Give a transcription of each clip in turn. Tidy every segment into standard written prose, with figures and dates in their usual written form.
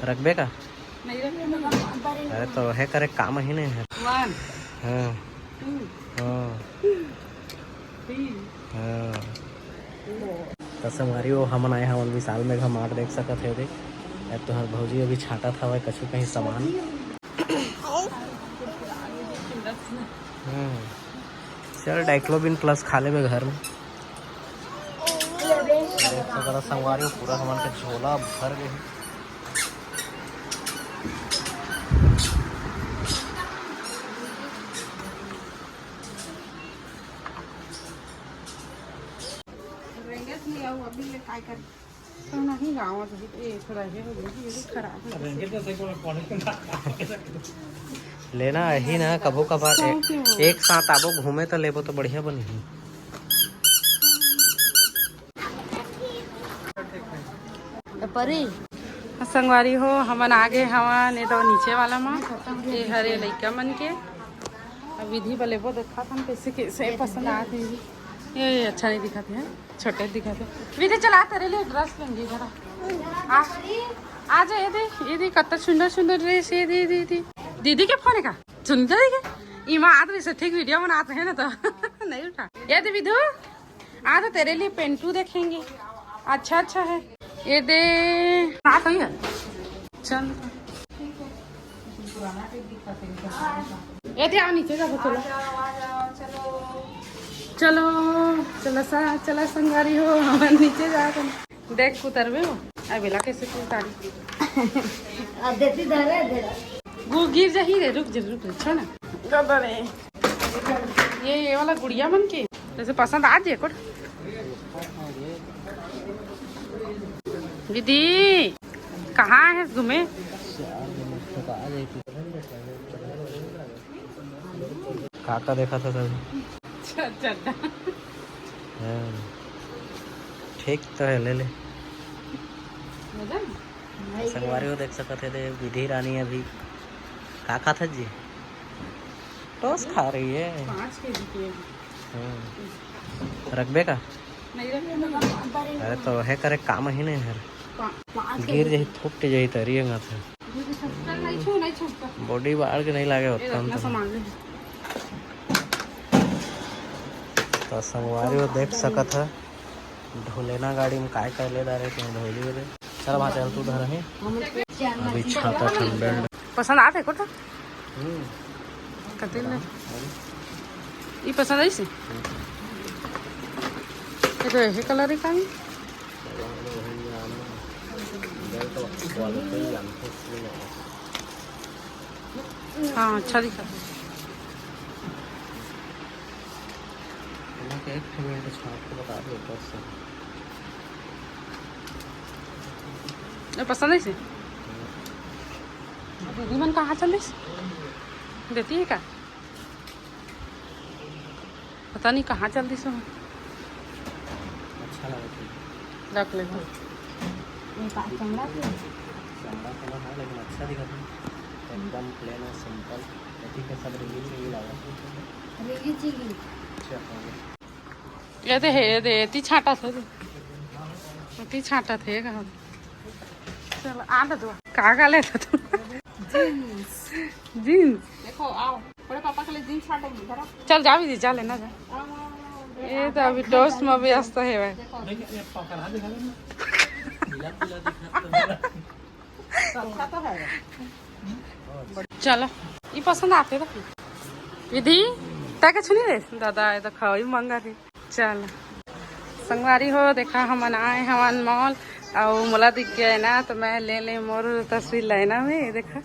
रखबे का नहीं रखना। अरे तो है करे काम ही नहीं है। 1 हाँ 2 हाँ 3 हाँ तो संगवारी वो हमन आए हमन विशाल में घमाट देख सकत है देख अब तो हर भौजी अभी छाटा था वह कछु कहीं सामान। चल डाइक्लोबिन प्लस खा लेबे घर में। देख सकत संगवारी वो पूरा हमन के झोला भर गए। नहीं गाँव थोड़ा खराब लेना ही ना कभो कभार एक साथ आबो घूमे तो लेबो तो बढ़िया बनी। परी संगवारी हो हमन आगे हवन ये तो नीचे वाला माँ ये हरे लइका मन के विधि बले वो देखा था कैसे कैसे पसंद आते हैं। ये अच्छा नहीं दिखाते हैं छोटे दिखाते विधि चला तेरे लिए ड्रेस लेंगे जरा आ जा ये दी कत सुंदर सुंदर ड्रेस ये दी दीदी के फोन का सुन जाएगी इमा आदमी से ठीक वीडियो बनाते हैं ना तो नहीं उठा ये दी विधु आ तो तेरे लिए पेंटू देखेंगे अच्छा अच्छा है ये दे रात हुई है चल ये दे आओ नीचे जाओ चलो चलो चलो चला संगारी हो हम नीचे जा देख उतरबे हो अबेला कैसे तू उतारी देती धरे वो गिर जा ही रे रुक छोड़ ना गदा रे ये वाला गुड़िया मन के जैसे पसंद आ जाए कोट दीदी कहाँ है घूमे काका देखा था सब ठीक तो है ले संगवारी हो देख सकते थे विधि रानी अभी का खा था जी टोस खा रही है 5 kg की रखबे का नहीं रखना। अरे तो है करे काम ही नहीं है गिर जाही थोप जाही तरिएगा था नहीं छूटता बॉडी बाढ़ के नहीं लागे होता सामान ले तो संगवारी वो देख सकत है ढोलेना गाड़ी में काय काय ले रहे थे ढोली वाले चल वहाँ चल तू धर है अभी छाता ठंडा पसंद आते कोटा कते ले ये पसंद आई से ये तो ऐसे कलर ही का हाँ अच्छा दिखा एक मिनट छाप को बता दो ऊपर से ये पसंद है से दीदी मन कहाँ चल देती है क्या पता नहीं कहाँ चल दी सो अच्छा लगा रख ले चमड़ा चमड़ा कलर है लेकिन अच्छा दिखा था एकदम प्लेन और सिंपल ठीक है सब रिंगिंग नहीं लगा रेगी चीगी अच्छा ये तो है दे ती छाटा थे छाटा थे कहाँ चलो आ दो कहाँ लेता तू जीन्स देखो आओ बड़े पापा के लिए जीन्स छाटेंगे जरा चल जा भी जा लेना जा ये तो अभी टोस्ट में व्यस्त है भाई अच्छा तो है चलो ये पसंद आते थे विधि ताके छुनी रे दादा ये तो खाओ महंगा थे चल संगवारी हो देखा हमन आए हमन मॉल और मोला दिख गया है ना तो मैं ले मोर तस्वीर लेना में देखा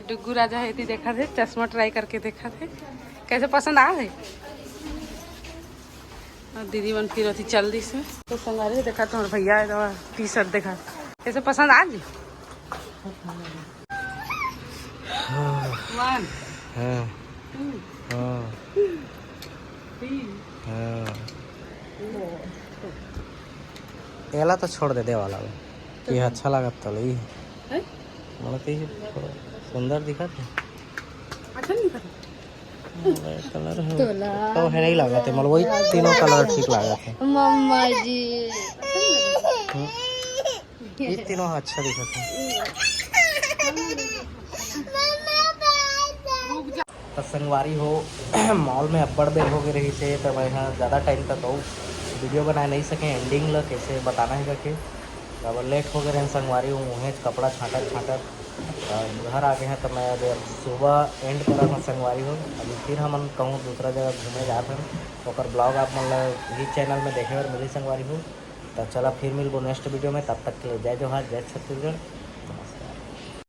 डुगू राजा है देखा थे चश्मा ट्राई करके देखा थे कैसे पसंद आ गए और दीदी मन फिर होती चल दी से तो संगवारी देखा तो भैया टी शर्ट देखा कैसे पसंद आ गई 1 2 3 एला तो छोड़ दे वाला ये अच्छा लगा तो ली मतलब सुंदर दिखा थे अच्छा नहीं था कलर है तो है नहीं लगा थे मतलब वही तीनों कलर ठीक लगा थे मम्मा जी ये तीनों अच्छा दिखा था तो संगवारी हो मॉल में अब्बड़ देर हो गई रही से तो मैं यहाँ ज़्यादा टाइम तक हो वीडियो बना नहीं सके एंडिंग ला कैसे बताना है करके अब लेट हो गए रहे संगवारी हूँ मुँह कपड़ा छाटत घर आ गए हैं तो मैं अभी सुबह एंड करा था संगवारी हो अभी फिर हम कहूँ दूसरा जगह घूमे जाते हैं तो ब्लॉग आप मतलब ही चैनल में देखे और मिली संगवारी हो तो चला फिर मिलबो नेक्स्ट वीडियो में तब तक के लिए जय जोहार जय छत्तीसगढ़।